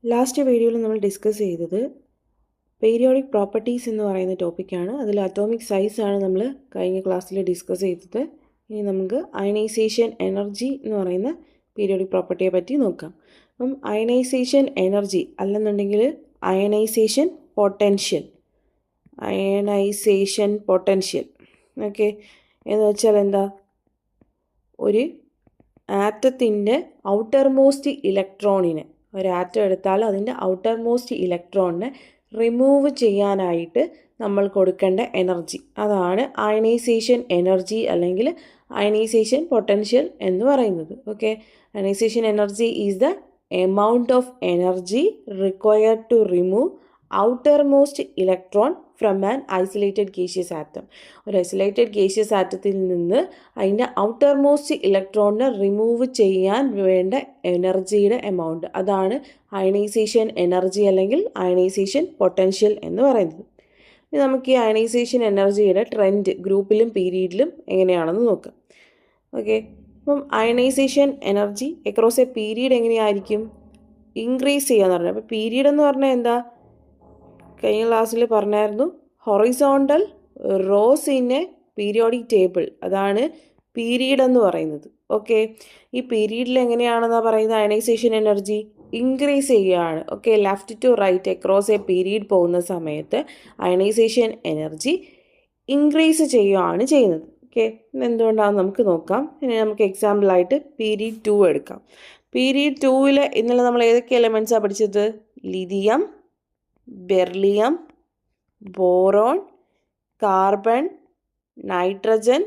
Last വീഡിയോയിൽ നമ്മൾ discuss ചെയ്തത് പീരിയോഡിക് പ്രോപ്പർട്ടീസ് എന്ന് പറയുന്ന ടോപ്പിക്കാണ്. അതിൽ അറ്റോമിക് സൈസ് ആണ് നമ്മൾ കഴിഞ്ഞ ക്ലാസ്സിൽ ഡിസ്കസ് ചെയ്തത്. ഇനി നമുക്ക് അയണൈസേഷൻ എനർജി എന്ന് പറയുന്ന പീരിയോഡിക് പ്രോപ്പർട്ടിയെ പറ്റി നോക്കാം. അപ്പം അയണൈസേഷൻ എനർജി അല്ലെന്നുണ്ടെങ്കിൽ അയണൈസേഷൻ പൊട്ടൻഷ്യൽ ഓക്കെ എന്ന് വെച്ചാൽ എന്താ, ഒരു ആറ്റത്തിൻ്റെ ഔട്ടർ മോസ്റ്റ് ഇലക്ട്രോണിനെ, ഒരു ആറ്റം എടുത്താൽ അതിൻ്റെ ഔട്ടർ മോസ്റ്റ് ഇലക്ട്രോണിനെ റിമൂവ് ചെയ്യാനായിട്ട് നമ്മൾ കൊടുക്കേണ്ട എനർജി, അതാണ് അയണൈസേഷൻ എനർജി അല്ലെങ്കിൽ അയണൈസേഷൻ പൊട്ടൻഷ്യൽ എന്ന് പറയുന്നത്. Okay, ionisation energy is the amount of energy required to remove outer most electron from an isolated gaseous atom. ഒരു ഐസൊലേറ്റഡ് ഗേഷ്യസ് ആറ്റത്തിൽ നിന്ന് അതിൻ്റെ ഔട്ടർ മോസ്റ്റ് ഇലക്ട്രോണിനെ റിമൂവ് ചെയ്യാൻ വേണ്ട എനർജിയുടെ എമൗണ്ട്, അതാണ് അയണൈസേഷൻ എനർജി അല്ലെങ്കിൽ അയണൈസേഷൻ പൊട്ടൻഷ്യൽ എന്ന് പറയുന്നത്. ഇനി നമുക്ക് ഈ അയണൈസേഷൻ എനർജിയുടെ ട്രെൻഡ് ഗ്രൂപ്പിലും പീരീഡിലും എങ്ങനെയാണെന്ന് നോക്കാം. ഓക്കെ, അപ്പം ionisation energy across a period എങ്ങനെയായിരിക്കും ഇൻക്രീസ് ചെയ്യാന്ന് പറഞ്ഞത്. അപ്പോൾ പീരീഡ് എന്ന് പറഞ്ഞാൽ എന്താ, കഴിഞ്ഞ ക്ലാസ്സിൽ പറഞ്ഞായിരുന്നു, horizontal rows in a periodic table, അതാണ് പീരീഡ് എന്ന് പറയുന്നത്. ഓക്കെ, ഈ പീരീഡിൽ എങ്ങനെയാണെന്നാണ് പറയുന്നത്, അയണൈസേഷൻ എനർജി ഇൻക്രീസ് ചെയ്യുകയാണ്. Okay, left to right across a period പോകുന്ന സമയത്ത് അയണൈസേഷൻ എനർജി ഇൻക്രീസ് ചെയ്യുകയാണ് ചെയ്യുന്നത്. ഓക്കെ, എന്തുകൊണ്ടാണെന്ന് നമുക്ക് നോക്കാം. ഇനി നമുക്ക് എക്സാമ്പിളായിട്ട് പീരീഡ് 2 എടുക്കാം. പീരീഡ് 2 ഇന്നലെ നമ്മൾ ഏതൊക്കെ എലമെൻറ്റ്സാണ് പഠിച്ചത്, lithium, beryllium, boron, carbon, nitrogen,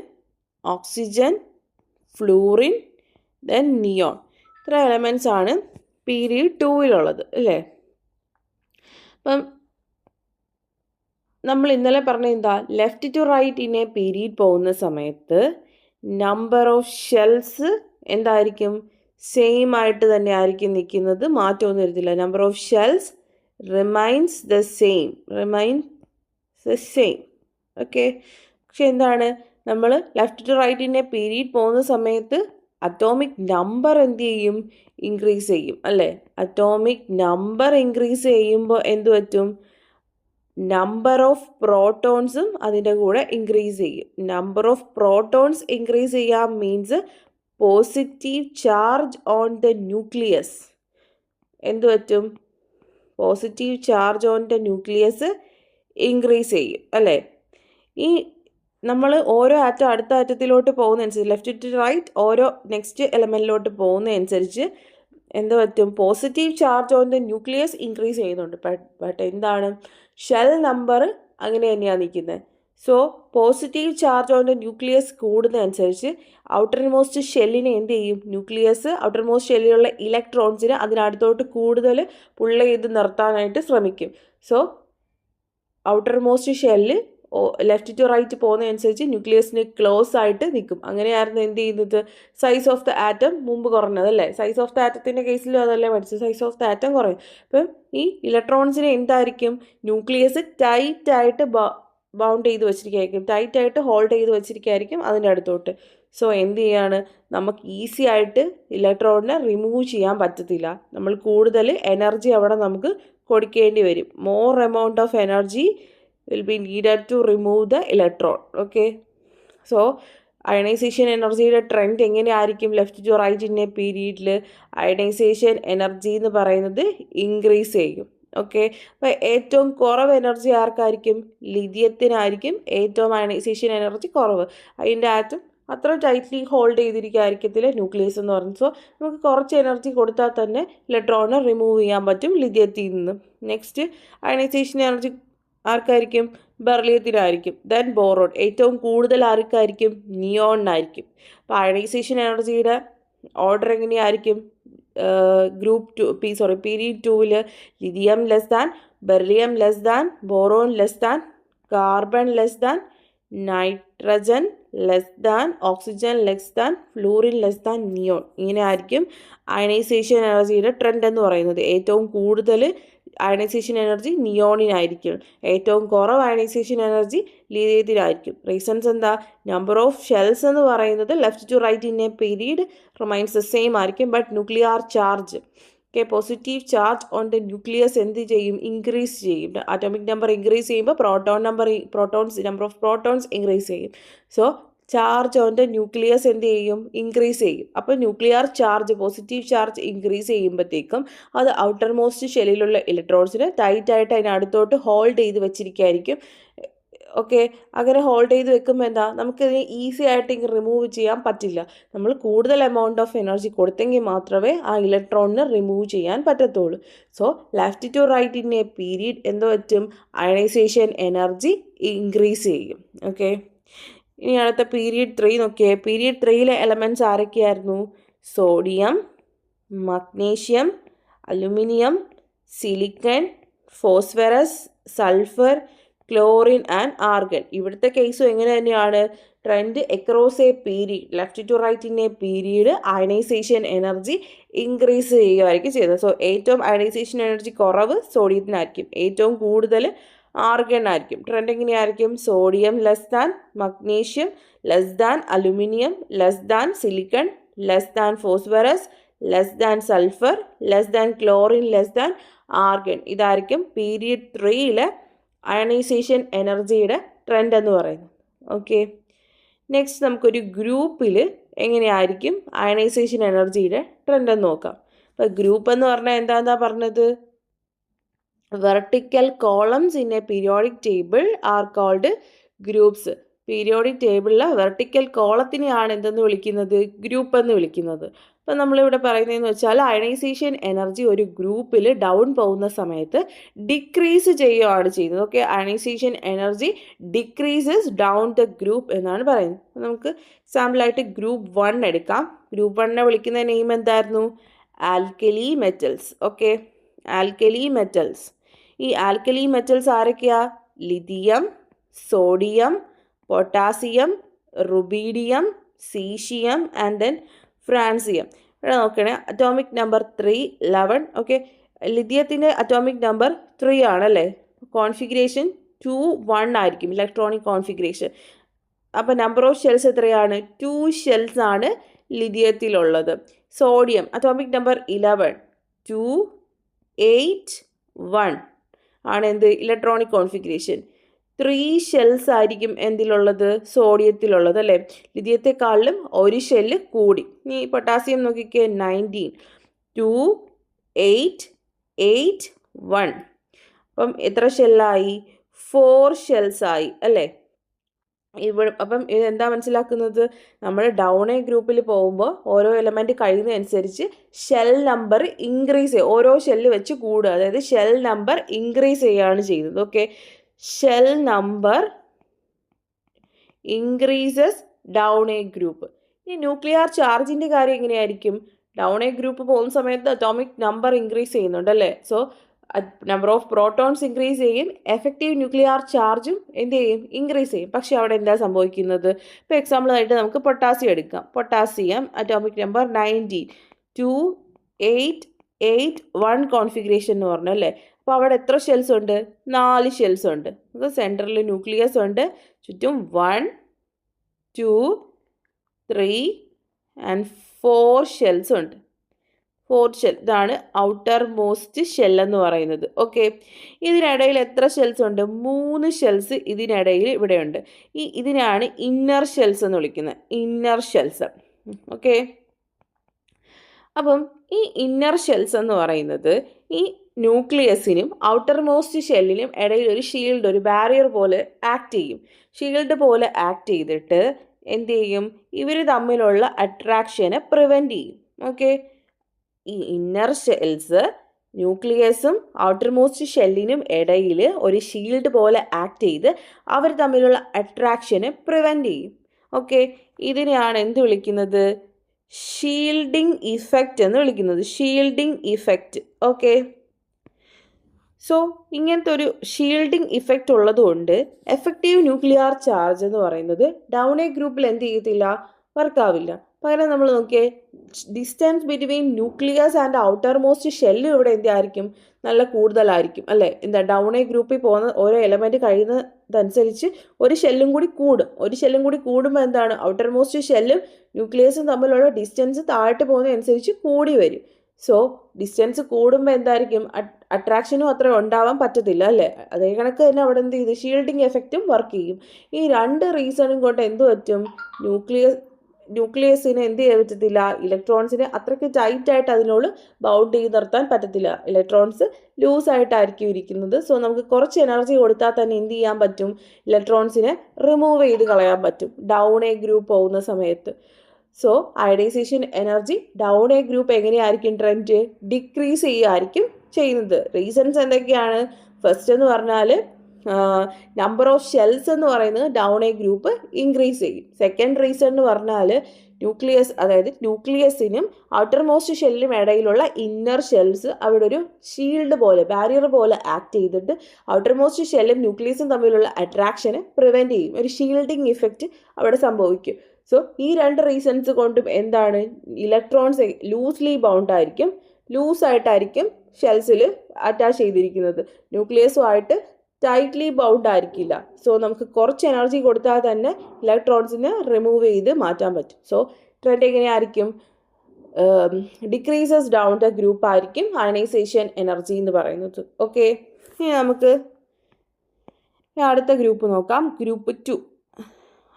oxygen, fluorine, then neon. ഇത്ര എലമെൻറ്റ്സ് ആണ് പീരീഡ് 2 അല്ലേ. അപ്പം നമ്മൾ ഇന്നലെ പറഞ്ഞ എന്താ, left to right in a period പോകുന്ന സമയത്ത് നമ്പർ ഓഫ് ഷെൽസ് എന്തായിരിക്കും, സെയിം ആയിട്ട് തന്നെ ആയിരിക്കും നിൽക്കുന്നത്, മാറ്റമൊന്നും വരത്തില്ല. Number of shells remains the same. Okay, പക്ഷെ എന്താണ്, നമ്മൾ left to right in a period പോകുന്ന സമയത്ത് അറ്റോമിക് നമ്പർ എന്ത് ചെയ്യും, ഇൻക്രീസ് ചെയ്യും അല്ലേ. അറ്റോമിക് നമ്പർ ഇൻക്രീസ് ചെയ്യുമ്പോൾ എന്ത് പറ്റും, നമ്പർ ഓഫ് പ്രോട്ടോൺസും അതിൻ്റെ കൂടെ ഇൻക്രീസ് ചെയ്യും. നമ്പർ ഓഫ് പ്രോട്ടോൺസ് ഇൻക്രീസ് ചെയ്യാൻ means positive charge on the nucleus എന്ത് പറ്റും, positive charge on the nucleus increase ചെയ്യും അല്ലേ. ഈ നമ്മൾ ഓരോ ആറ്റം അടുത്ത ആറ്റത്തിലോട്ട് പോകുന്നതനുസരിച്ച്, ലെഫ്റ്റ് ടു റൈറ്റ് ഓരോ നെക്സ്റ്റ് എലമെൻറ്റിലോട്ട് പോകുന്നതനുസരിച്ച് എന്ത് പറ്റും, positive charge on the nucleus increase ചെയ്യുന്നുണ്ട്. ബട്ട് എന്താണ്, ഷെൽ നമ്പർ അങ്ങനെ തന്നെയാണ് നിൽക്കുന്നത്. So positive charge on the nucleus കൂടുന്നതനുസരിച്ച് ഔട്ടർ മോസ്റ്റ് ഷെല്ലിനെ എന്ത് ചെയ്യും, ന്യൂക്ലിയസ് ഔട്ടർ മോസ്റ്റ് ഷെല്ലിലുള്ള ഇലക്ട്രോൺസിന് അതിനടുത്തോട്ട് കൂടുതൽ പുള്ള ചെയ്ത് നിർത്താനായിട്ട് ശ്രമിക്കും. So outermost shell left to right പോകുന്നതനുസരിച്ച് ന്യൂക്ലിയസിന് ക്ലോസ് ആയിട്ട് നിൽക്കും. അങ്ങനെയായിരുന്നു എന്ത് ചെയ്യുന്നത്, സൈസ് ഓഫ് ദ ആറ്റം മുമ്പ് കുറഞ്ഞതല്ലേ. സൈസ് ഓഫ് ദ ആറ്റത്തിൻ്റെ കേസിലും അതല്ലേ പഠിച്ചത്, സൈസ് ഓഫ് ദ ആറ്റം കുറയും. അപ്പം ഈ ഇലക്ട്രോൺസിനെ എന്തായിരിക്കും, ന്യൂക്ലിയസ് ടൈറ്റായിട്ട് ബൗണ്ട് ചെയ്ത് വെച്ചിരിക്കുകയായിരിക്കും, ടൈറ്റായിട്ട് ഹോൾഡ് ചെയ്ത് വെച്ചിരിക്കുകയായിരിക്കും അതിൻ്റെ അടുത്തോട്ട്. സോ എന്ത് ചെയ്യാണ്, നമുക്ക് ഈസി ആയിട്ട് ഇലക്ട്രോണിനെ റിമൂവ് ചെയ്യാൻ പറ്റത്തില്ല. നമ്മൾ കൂടുതൽ എനർജി അവിടെ നമുക്ക് കൊടുക്കേണ്ടി വരും. More amount of energy will be needed to remove the electron. Okay, so ionisation എനർജിയുടെ ട്രെൻഡ് എങ്ങനെയായിരിക്കും, left to right in a പീരീഡിൽ അയണൈസേഷൻ എനർജി എന്ന് പറയുന്നത് ഇൻക്രീസ് ചെയ്യും. ഓക്കെ, അപ്പോൾ ഏറ്റവും കുറവ് എനർജി ആർക്കായിരിക്കും, ലിഥിയത്തിനായിരിക്കും ഏറ്റവും അയണൈസേഷൻ എനർജി കുറവ്. അതിൻ്റെ ആറ്റം അത്ര ടൈറ്റ്ലി ഹോൾഡ് ചെയ്തിരിക്കാതിരിക്കത്തില്ല ന്യൂക്ലിയസ് എന്ന് പറയുന്നത്. സോ നമുക്ക് കുറച്ച് എനർജി കൊടുത്താൽ തന്നെ ഇലക്ട്രോണിനെ റിമൂവ് ചെയ്യാൻ പറ്റും ലിഥിയത്തിൽ നിന്ന്. നെക്സ്റ്റ് അയണൈസേഷൻ എനർജി ആർക്കായിരിക്കും, ബെർലിയത്തിനായിരിക്കും. ദെൻ ബോറോൺ, ഏറ്റവും കൂടുതൽ ആർക്കായിരിക്കും, നിയോണിനായിരിക്കും. അപ്പോൾ അയണൈസേഷൻ എനർജിയുടെ ഓർഡർ എങ്ങനെയായിരിക്കും, period 2 lithium less than, beryllium less than, boron less than, carbon less than, nitrogen less than, oxygen less than, fluorine less than, neon. ഇങ്ങനെ ആയിരിക്കും അയണൈസേഷൻ എനർജിയുടെ ട്രെൻഡ് എന്ന് പറയുന്നത്. ഏറ്റവും കൂടുതൽ അയണൈസേഷൻ എനർജി നിയോണിനായിരിക്കും, ഏറ്റവും കുറവ് അയണൈസേഷൻ എനർജി ലിഥിയത്തിനായിരിക്കും. റീസൺസ് എന്താ, നമ്പർ ഓഫ് ഷെൽസ് എന്ന് പറയുന്നത് left to right in a period remains the same ആയിരിക്കും, but nuclear charge okay, positive charge on the nucleus എന്ത് ചെയ്യും, ഇൻക്രീസ് ചെയ്യും. അറ്റോമിക് നമ്പർ ഇൻക്രീസ് ചെയ്യുമ്പോൾ നമ്പർ ഓഫ് പ്രോട്ടോൺസ് ഇൻക്രീസ് ചെയ്യും. So charge on the nucleus എന്ത് ചെയ്യും, increase ചെയ്യും. അപ്പോൾ nuclear charge, positive charge increase ചെയ്യുമ്പോഴത്തേക്കും അത് ഔട്ടർ മോസ്റ്റ് ഷെല്ലിലുള്ള ഇലക്ട്രോൺസിന് ടൈറ്റായിട്ട് അതിനടുത്തോട്ട് ഹോൾഡ് ചെയ്ത് വെച്ചിരിക്കുകയായിരിക്കും. ഓക്കെ, അങ്ങനെ ഹോൾഡ് ചെയ്ത് വെക്കുമ്പോൾ എന്താ, നമുക്കിതിനെ ഈസി ആയിട്ട് ഇങ്ങനെ റിമൂവ് ചെയ്യാൻ പറ്റില്ല. നമ്മൾ കൂടുതൽ എമൗണ്ട് ഓഫ് എനർജി കൊടുത്തെങ്കിൽ മാത്രമേ ആ ഇലക്ട്രോണിന് റിമൂവ് ചെയ്യാൻ പറ്റത്തുള്ളൂ. So left to right in a period എന്ത് പറ്റും, അയണൈസേഷൻ എനർജി ഇൻക്രീസ് ചെയ്യും. ഓക്കെ, ഇനി അടുത്ത പീരീഡ് 3 നോക്കിയേ. പീരീഡ് 3ലെ എലമെൻറ്റ്സ് ആരൊക്കെയായിരുന്നു? Sodium, magnesium, aluminium, silicon, phosphorus, sulphur, chlorine and argon. ഇവിടുത്തെ കേസും എങ്ങനെ തന്നെയാണ്, trend across a period, left to right in a period ionisation energy increase ചെയ്യുകയായിരിക്കും ചെയ്തത്. സോ ഏറ്റവും അയണൈസേഷൻ എനർജി കുറവ് സോഡിയത്തിനായിരിക്കും, ഏറ്റവും കൂടുതൽ ആർഗൺ ആയിരിക്കും. ട്രെൻഡ് എങ്ങനെയായിരിക്കും, sodium less than, magnesium less than, aluminium less than, silicon less than, phosphorus less than, sulphur less than, chlorine less than, argon. ഇതായിരിക്കും period 3ലെ അയണൈസേഷൻ എനർജിയുടെ ട്രെൻഡ് എന്ന് പറയുന്നത്. ഓക്കെ, നെക്സ്റ്റ് നമുക്കൊരു ഗ്രൂപ്പിൽ എങ്ങനെയായിരിക്കും അയണൈസേഷൻ എനർജിയുടെ ട്രെൻഡ് എന്ന് നോക്കാം. അപ്പോൾ ഗ്രൂപ്പ് എന്ന് പറഞ്ഞാൽ എന്താ പറഞ്ഞത്, vertical columns in a periodic table are called groups. Periodic ടേബിളിലെ വെർട്ടിക്കൽ കോളത്തിനെയാണ് എന്തെന്ന് വിളിക്കുന്നത്, ഗ്രൂപ്പ് എന്ന് വിളിക്കുന്നത്. അപ്പം നമ്മളിവിടെ പറയുന്നതെന്ന് വെച്ചാൽ അയണൈസേഷൻ എനർജി ഒരു ഗ്രൂപ്പിൽ ഡൗൺ പോകുന്ന സമയത്ത് ഡിക്രീസ് ചെയ്യുകയാണ് ചെയ്യുന്നത്. Okay, ionisation energy decreases down the group എന്നാണ് പറയുന്നത്. നമുക്ക് സാമ്പിളായിട്ട് ഗ്രൂപ്പ് 1 എടുക്കാം. ഗ്രൂപ്പ് 1നെ വിളിക്കുന്ന നെയിം എന്തായിരുന്നു, alkali metals. Okay, alkali metals. ഈ ആൽക്കലി മെറ്റൽസ് ആരൊക്കെയാ, lithium, sodium, potassium, rubidium, caesium and then francium. ഇവിടെ നോക്കണേ, അറ്റോമിക് നമ്പർ 3 11. ഓക്കെ, ലിഥിയത്തിൻ്റെ അറ്റോമിക് നമ്പർ 3 ആണല്ലേ, കോൺഫിഗറേഷൻ 2 1 ആയിരിക്കും ഇലക്ട്രോണിക് കോൺഫിഗറേഷൻ. അപ്പോൾ നമ്പർ ഓഫ് ഷെൽസ് എത്രയാണ്, 2 ഷെൽസ് ആണ് ലിഥിയത്തിലുള്ളത്. സോഡിയം അറ്റോമിക് നമ്പർ 11 2 8 1 ആണ് എന്ത്, ഇലക്ട്രോണിക് കോൺഫിഗറേഷൻ. 3 ഷെൽസ് ആയിരിക്കും എന്തിലുള്ളത്, സോഡിയത്തിലുള്ളത് അല്ലേ. ലിഥിയത്തെക്കാളിലും ഒരു ഷെല്ല് കൂടി. ഇനി പൊട്ടാസ്യം നോക്കിക്കേ, 19 2 8 8 1. അപ്പം എത്ര ഷെല്ലായി, 4 ഷെൽസ് ആയി അല്ലേ. അപ്പം ഇതെന്താ മനസ്സിലാക്കുന്നത്, നമ്മൾ ഡൗൺ എ ഗ്രൂപ്പിൽ പോകുമ്പോൾ ഓരോ എലമെൻറ്റ് കഴിയുന്നതനുസരിച്ച് ഷെൽ നമ്പർ ഇൻക്രീസ് ചെയ്യും, ഓരോ ഷെല്ല് വെച്ച് കൂടുക, അതായത് ഷെൽ നമ്പർ ഇൻക്രീസ് ചെയ്യുകയാണ് ചെയ്യുന്നത്. Okay, shell number increases down a group. ഈ ന്യൂക്ലിയർ ചാർജിൻ്റെ കാര്യം എങ്ങനെയായിരിക്കും, ഡൗൺ എ ഗ്രൂപ്പ് പോകുന്ന സമയത്ത് അറ്റോമിക് നമ്പർ ഇൻക്രീസ് ചെയ്യുന്നുണ്ട് അല്ലേ. So number of protons increase ചെയ്യും, എഫക്റ്റീവ് ന്യൂക്ലിയർ ചാർജും എന്ത് ചെയ്യും, ഇൻക്രീസ് ചെയ്യും. പക്ഷേ അവിടെ എന്താ സംഭവിക്കുന്നത്, ഇപ്പോൾ എക്സാമ്പിളായിട്ട് നമുക്ക് പൊട്ടാസ്യം എടുക്കാം. പൊട്ടാസ്യം അറ്റോമിക് നമ്പർ 19 2 8 8 1 കോൺഫിഗറേഷൻ എന്ന് പറഞ്ഞു അല്ലേ. അപ്പോൾ അവിടെ എത്ര ഷെൽസ് ഉണ്ട്, 4 ഷെൽസ് ഉണ്ട്. അത് സെൻറ്ററിൽ ന്യൂക്ലിയസ് ഉണ്ട്, ചുറ്റും 1 2 3 ആൻഡ് 4 ഷെൽസ് ഉണ്ട്. 4 ഷെൽ, ഇതാണ് ഔട്ടർ മോസ്റ്റ് ഷെൽ എന്ന് പറയുന്നത്. ഓക്കെ, ഇതിനിടയിൽ എത്ര ഷെൽസ് ഉണ്ട്, 3 ഷെൽസ് ഇതിനിടയിൽ ഇവിടെയുണ്ട്. ഇതിനാണ് ഇന്നർ ഷെൽസ് എന്ന് വിളിക്കുന്നത്, ഇന്നർ ഷെൽസ്. ഓക്കെ, അപ്പം ഈ ഇന്നർ ഷെൽസ് എന്ന് പറയുന്നത് ഈ ന്യൂക്ലിയസിനും ഔട്ടർ മോസ്റ്റ് ഷെല്ലിനും ഇടയിൽ ഒരു ഷീൽഡ്, ഒരു ബാരിയർ പോലെ ആക്ട് ചെയ്യും. ഷീൽഡ് പോലെ ആക്ട് ചെയ്തിട്ട് എന്ത് ചെയ്യും, ഇവർ തമ്മിലുള്ള അട്രാക്ഷനെ പ്രിവെൻറ്റ് ചെയ്യും. ഓക്കെ, ഈ ഇന്നർ ഷെൽസ് ന്യൂക്ലിയസും ഔട്ടർ മോസ്റ്റ് ഷെല്ലിനും ഇടയിൽ ഒരു ഷീൽഡ് പോലെ ആക്ട് ചെയ്ത് അവർ തമ്മിലുള്ള അട്രാക്ഷനെ പ്രിവെൻറ്റ് ചെയ്യും. ഓക്കെ, ഇതിനെയാണ് എന്ത് വിളിക്കുന്നത്, ഷീൽഡിംഗ് ഇഫക്റ്റ് എന്ന് വിളിക്കുന്നത്, ഷീൽഡിംഗ് ഇഫക്റ്റ്. ഓക്കെ, സോ ഇങ്ങനത്തെ ഒരു ഷീൽഡിംഗ് ഇഫക്റ്റ് ഉള്ളതുകൊണ്ട് എഫക്റ്റീവ് ന്യൂക്ലിയർ ചാർജ് എന്ന് പറയുന്നത് ഡൗൺ എ ഗ്രൂപ്പിൽ എന്ത് ചെയ്യത്തില്ല, വർക്കാവില്ല. പകരം നമ്മൾ നോക്കിയേ, distance between nucleus and outermost ഷെല്ലും ഇവിടെ എന്തായിരിക്കും, നല്ല കൂടുതലായിരിക്കും അല്ലേ. എന്താ, ഡൗൺ എ ഗ്രൂപ്പിൽ പോകുന്ന ഓരോ എലമെൻറ്റ് കഴിയുന്നതനുസരിച്ച് ഒരു ഷെല്ലും കൂടി കൂടും. ഒരു ഷെല്ലും കൂടി കൂടുമ്പോൾ എന്താണ്, ഔട്ടർ മോസ്റ്റ് ഷെല്ലും ന്യൂക്ലിയസും തമ്മിലുള്ള ഡിസ്റ്റൻസ് താഴ്ത്ത് പോകുന്നതനുസരിച്ച് കൂടി വരും. സോ ഡിസ്റ്റൻസ് കൂടുമ്പോൾ എന്തായിരിക്കും, അട്രാക്ഷനും അത്ര ഉണ്ടാവാൻ പറ്റത്തില്ല അല്ലേ. അതേ കണക്ക് തന്നെ അവിടെ എന്ത് ചെയ്ത് ഷീൽഡിങ് എഫക്റ്റും വർക്ക് ചെയ്യും. ഈ രണ്ട് റീസണും കൊണ്ട് എന്ത് പറ്റും, ന്യൂക്ലിയസിന് എന്ത് ചെയ്യാൻ പറ്റത്തില്ല, ഇലക്ട്രോൺസിന് അത്രയ്ക്ക് ടൈറ്റായിട്ട് അതിനോട് ബൗണ്ട് ചെയ്ത് നിർത്താൻ പറ്റത്തില്ല. ഇലക്ട്രോൺസ് ലൂസായിട്ടായിരിക്കും ഇരിക്കുന്നത്. സോ നമുക്ക് കുറച്ച് എനർജി കൊടുത്താൽ തന്നെ എന്ത് ചെയ്യാൻ പറ്റും, ഇലക്ട്രോൺസിനെ റിമൂവ് ചെയ്ത് കളയാൻ പറ്റും ഡൗൺ എ ഗ്രൂപ്പ് പോകുന്ന സമയത്ത്. So ionisation energy down a group എങ്ങനെയായിരിക്കും ട്രെൻഡ്, ഡിക്രീസ് ചെയ്യുമായിരിക്കും ചെയ്യുന്നത്. റീസൺസ് എന്തൊക്കെയാണ്, ഫസ്റ്റ് എന്ന് പറഞ്ഞാൽ നമ്പർ ഓഫ് ഷെൽസ് എന്ന് പറയുന്നത് ഡൗൺ എ ഗ്രൂപ്പ് ഇൻക്രീസ് ചെയ്യും. സെക്കൻഡ് റീസൺ എന്ന് പറഞ്ഞാൽ ന്യൂക്ലിയസ്, അതായത് ന്യൂക്ലിയസിനും ഔട്ടർ മോസ്റ്റ് ഷെല്ലിനും ഇടയിലുള്ള ഇന്നർ ഷെൽസ് അവിടെ ഒരു ഷീൽഡ് പോലെ, ബാരിയർ പോലെ ആക്ട് ചെയ്തിട്ട് ഔട്ടർ മോസ്റ്റ് ഷെല്ലും ന്യൂക്ലിയസും തമ്മിലുള്ള അട്രാക്ഷനെ പ്രിവെൻറ്റ് ചെയ്യും. ഒരു ഷീൽഡിങ് ഇഫക്റ്റ് അവിടെ സംഭവിക്കും. സോ ഈ രണ്ട് റീസൺസ് കൊണ്ടും എന്താണ്, ഇലക്ട്രോൺസ് ലൂസ്ലി ബൗണ്ട് ആയിരിക്കും, ലൂസായിട്ടായിരിക്കും ഷെൽസിൽ അറ്റാച്ച് ചെയ്തിരിക്കുന്നത്, ന്യൂക്ലിയസുമായിട്ട് ടൈറ്റ്ലി ബൗണ്ട് ആയിരിക്കില്ല. സോ നമുക്ക് കുറച്ച് എനർജി കൊടുത്താൽ തന്നെ ഇലക്ട്രോൺസിനെ റിമൂവ് ചെയ്ത് മാറ്റാൻ പറ്റും. സോ ട്രെൻഡ് എങ്ങനെയായിരിക്കും, ഡിക്രീസസ് ഡൗൺ ദ ഗ്രൂപ്പ് ആയിരിക്കും അയണൈസേഷൻ എനർജി എന്ന് പറയുന്നത്. ഓക്കെ, ഇനി നമുക്ക് അടുത്ത ഗ്രൂപ്പ് നോക്കാം, ഗ്രൂപ്പ് 2.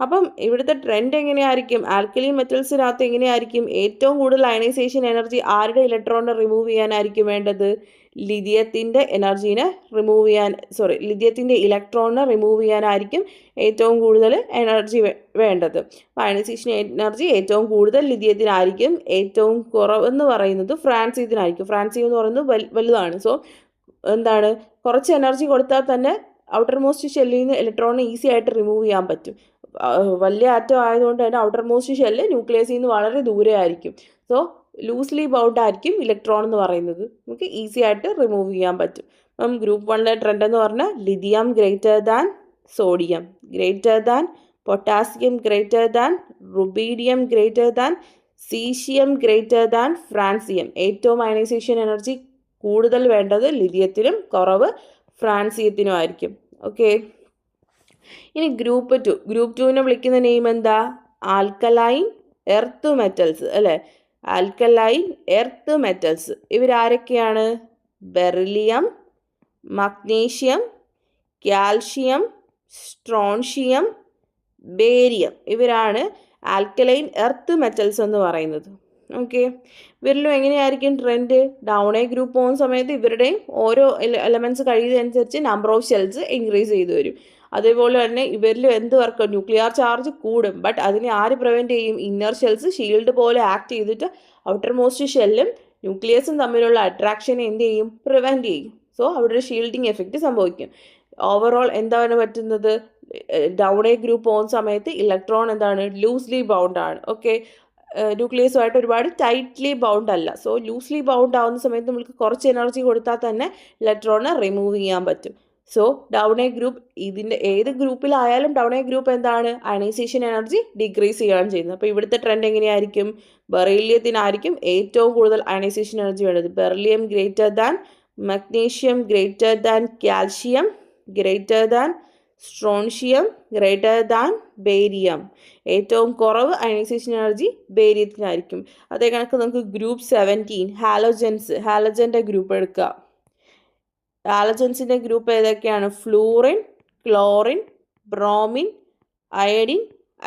അപ്പം ഇവിടുത്തെ ട്രെൻഡ് എങ്ങനെയായിരിക്കും, ആൽക്കലി മെറ്റൽസിനകത്ത് എങ്ങനെയായിരിക്കും ഏറ്റവും കൂടുതൽ അയണൈസേഷൻ എനർജി ആരുടെ ഇലക്ട്രോണിനെ റിമൂവ് ചെയ്യാനായിരിക്കും വേണ്ടത്, ലിഥിയത്തിൻ്റെ ലിഥിയത്തിൻ്റെ ഇലക്ട്രോണിനെ റിമൂവ് ചെയ്യാനായിരിക്കും ഏറ്റവും കൂടുതൽ എനർജി വേണ്ടത്. അപ്പോൾ അയണൈസേഷൻ എനർജി ഏറ്റവും കൂടുതൽ ലിഥിയത്തിനായിരിക്കും, ഏറ്റവും കുറവെന്ന് പറയുന്നത് ഫ്രാൻസിയത്തിനായിരിക്കും. ഫ്രാൻസിയം എന്ന് പറയുന്നത് വലുതാണ്. സോ എന്താണ്, കുറച്ച് എനർജി കൊടുത്താൽ തന്നെ ഔട്ടർ മോസ്റ്റ് ഷെല്ലിൽ നിന്ന് ഇലക്ട്രോണിനെ ഈസി ആയിട്ട് റിമൂവ് ചെയ്യാൻ പറ്റും. വലിയ ആറ്റം ആയതുകൊണ്ട് തന്നെ ഔട്ടർ മോസ്റ്റ് ഷെല്ല് ന്യൂക്ലിയസിൽ നിന്ന് വളരെ ദൂരെ ആയിരിക്കും. സോ ലൂസ്ലി ബൗണ്ട് ആയിരിക്കും ഇലക്ട്രോൺ എന്ന് പറയുന്നത്, നമുക്ക് ഈസി ആയിട്ട് റിമൂവ് ചെയ്യാൻ പറ്റും. അപ്പം ഗ്രൂപ്പ് 1 ട്രെൻഡ് എന്ന് പറഞ്ഞാൽ lithium greater than sodium, greater than potassium, greater than rubidium, greater than caesium, greater than francium. ഏറ്റവും അയണൈസേഷൻ എനർജി കൂടുതൽ വേണ്ടത് ലിഥിയത്തിനും കുറവ് ഫ്രാൻസിയത്തിനും ആയിരിക്കും. ഓക്കെ, ഇനി ഗ്രൂപ്പ് 2. ഗ്രൂപ്പ് 2നെ വിളിക്കുന്ന നെയിം എന്താ, ആൽക്കലൈൻ എർത്ത് മെറ്റൽസ് അല്ലേ. ആൽക്കലൈൻ എർത്ത് മെറ്റൽസ് ഇവരാരൊക്കെയാണ്, beryllium, magnesium, calcium, strontium, barium. ഇവരാണ് ആൽക്കലൈൻ എർത്ത് മെറ്റൽസ് എന്ന് പറയുന്നത്. ഓക്കെ, ഇവരിലും എങ്ങനെയായിരിക്കും ട്രെൻഡ്, ഡൗൺ എ ഗ്രൂപ്പ് പോകുന്ന സമയത്ത് ഇവരുടെയും ഓരോ എലമെൻറ്റ്സ് കഴിയുന്നതനുസരിച്ച് നമ്പർ ഓഫ് ഷെൽസ് ഇൻക്രീസ് ചെയ്ത് വരും. അതേപോലെ തന്നെ ഇവരിലും എന്ത് വർക്ക്, ന്യൂക്ലിയർ ചാർജ് കൂടും, ബട്ട് അതിനെ ആര് പ്രിവെൻറ്റ് ചെയ്യും, ഇന്നർ ഷെൽസ് ഷീൽഡ് പോലെ ആക്ട് ചെയ്തിട്ട് ഔട്ടർ മോസ്റ്റ് ഷെല്ലും ന്യൂക്ലിയസും തമ്മിലുള്ള അട്രാക്ഷനെ എന്ത് ചെയ്യും, പ്രിവെൻറ്റ് ചെയ്യും. സോ അവിടെ ഒരു ഷീൽഡിങ് എഫക്റ്റ് സംഭവിക്കും. ഓവറോൾ എന്താണ് പറ്റുന്നത്, ഡൗൺ എ ഗ്രൂപ്പ് പോകുന്ന സമയത്ത് ഇലക്ട്രോൺ എന്താണ്, ലൂസ്ലി ബൗണ്ട് ആണ്. ഓക്കെ, ന്യൂക്ലിയസുമായിട്ട് ഒരുപാട് ടൈറ്റ്ലി ബൗണ്ട് അല്ല. സോ ലൂസ്ലി ബൗണ്ട് ആവുന്ന സമയത്ത് നമുക്ക് കുറച്ച് എനർജി കൊടുത്താൽ തന്നെ ഇലക്ട്രോണിനെ റിമൂവ് ചെയ്യാൻ പറ്റും. സോ ഡൗൺ എ ഗ്രൂപ്പ്, ഇതിൻ്റെ ഏത് ഗ്രൂപ്പിലായാലും ഡൗൺ എ ഗ്രൂപ്പ് എന്താണ്, അയണൈസേഷൻ എനർജി ഡിക്രീസ് ചെയ്യുകയാണ് ചെയ്യുന്നത്. അപ്പോൾ ഇവിടുത്തെ ട്രെൻഡ് എങ്ങനെയായിരിക്കും, ബെറിലിയത്തിനായിരിക്കും ഏറ്റവും കൂടുതൽ അയണൈസേഷൻ എനർജി വേണ്ടത്. Beryllium greater than magnesium, greater than calcium, greater than strontium, greater than barium. ഏറ്റവും കുറവ് അയണൈസേഷൻ എനർജി ബേരിയത്തിനായിരിക്കും. അതേ കണക്ക് നമുക്ക് ഗ്രൂപ്പ് 17 ഹാലോജൻസ്, ഹാലജൻ്റെ ഗ്രൂപ്പ് എടുക്കുക. ഹാലജൻസിൻ്റെ ഗ്രൂപ്പ് ഏതൊക്കെയാണ്, fluorine, chlorine, bromine, iodine,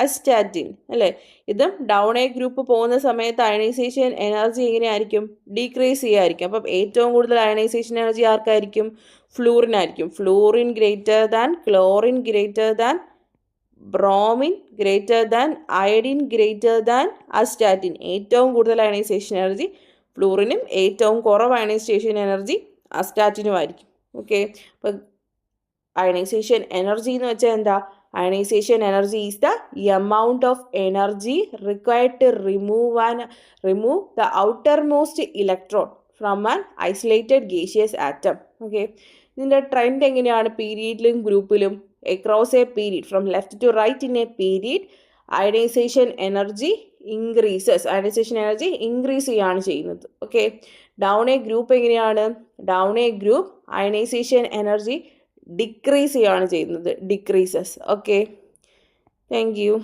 astatine അല്ലേ. ഇതും ഡൗൺ എ ഗ്രൂപ്പ് പോകുന്ന സമയത്ത് അയണൈസേഷൻ എനർജി എങ്ങനെയായിരിക്കും, ഡീക്രീസ് ചെയ്യായിരിക്കും. അപ്പം ഏറ്റവും കൂടുതൽ അയണൈസേഷൻ എനർജി ആർക്കായിരിക്കും, ഫ്ലൂറിനായിരിക്കും. Fluorine greater than, chlorine greater than, bromine greater than, iodine greater than, astatine. ഏറ്റവും കൂടുതൽ അയണൈസേഷൻ എനർജി ഫ്ലൂറിനും, ഏറ്റവും കുറവ് അയണൈസേഷൻ എനർജി അസ്റ്റാറ്റിനും ആയിരിക്കും. ഓക്കെ, അപ്പം അയണൈസേഷൻ എനർജി എന്ന് വെച്ചാൽ എന്താ, ionisation energy is the amount of energy required to remove the outermost electron from an isolated gaseous atom. Okay, ഇതിൻ്റെ ട്രെൻഡ് എങ്ങനെയാണ്, പീരീഡിലും ഗ്രൂപ്പിലും across a period from left to right in a period ionization energy increases. Ionization energy increase ചെയ്യാണ് ചെയ്യുന്നത്. Okay, down a group എങ്ങനെയാണ്, down a group ionisation energy decrease ചെയ്യാണ് ചെയ്യുന്നത്, decreases. Okay, thank you.